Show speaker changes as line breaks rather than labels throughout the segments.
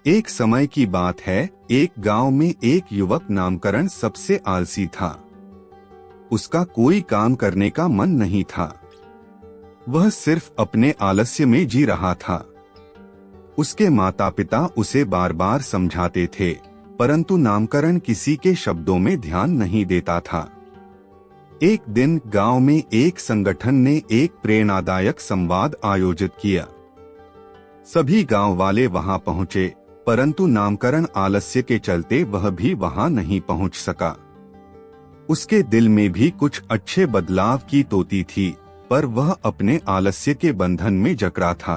एक समय की बात है, एक गांव में एक युवक नामकरण सबसे आलसी था। उसका कोई काम करने का मन नहीं था। वह सिर्फ अपने आलस्य में जी रहा था। उसके माता पिता उसे बार बार समझाते थे, परंतु नामकरण किसी के शब्दों में ध्यान नहीं देता था। एक दिन गांव में एक संगठन ने एक प्रेरणादायक संवाद आयोजित किया। सभी गांव वाले वहां पहुंचे, परंतु नामकरण आलस्य के चलते वह भी वहां नहीं पहुंच सका। उसके दिल में भी कुछ अच्छे बदलाव की तोती थी, पर वह अपने आलस्य के बंधन में जकड़ा था।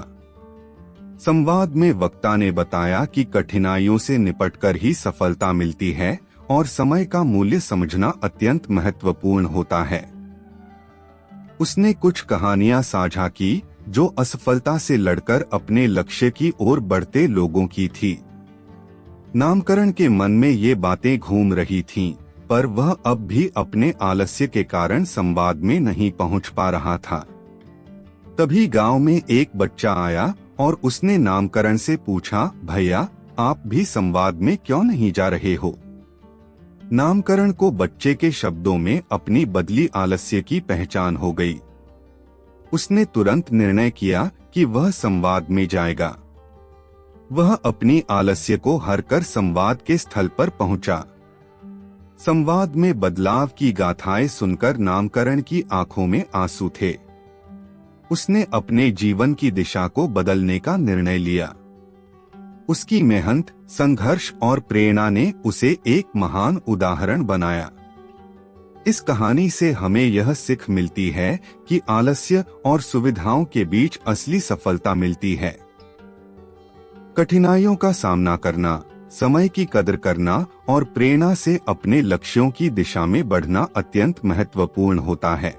संवाद में वक्ता ने बताया कि कठिनाइयों से निपटकर ही सफलता मिलती है और समय का मूल्य समझना अत्यंत महत्वपूर्ण होता है। उसने कुछ कहानियां साझा की जो असफलता से लड़कर अपने लक्ष्य की ओर बढ़ते लोगों की थी। नामकरण के मन में ये बातें घूम रही थीं, पर वह अब भी अपने आलस्य के कारण संवाद में नहीं पहुंच पा रहा था। तभी गांव में एक बच्चा आया और उसने नामकरण से पूछा, भैया, आप भी संवाद में क्यों नहीं जा रहे हो? नामकरण को बच्चे के शब्दों में अपनी बदली आलस्य की पहचान हो गई। उसने तुरंत निर्णय किया कि वह संवाद में जाएगा। वह अपनी आलस्य को हरकर संवाद के स्थल पर पहुंचा। संवाद में बदलाव की गाथाएं सुनकर नामकरण की आंखों में आंसू थे। उसने अपने जीवन की दिशा को बदलने का निर्णय लिया। उसकी मेहनत, संघर्ष और प्रेरणा ने उसे एक महान उदाहरण बनाया। इस कहानी से हमें यह सीख मिलती है कि आलस्य और सुविधाओं के बीच असली सफलता मिलती है। कठिनाइयों का सामना करना, समय की कदर करना और प्रेरणा से अपने लक्ष्यों की दिशा में बढ़ना अत्यंत महत्वपूर्ण होता है।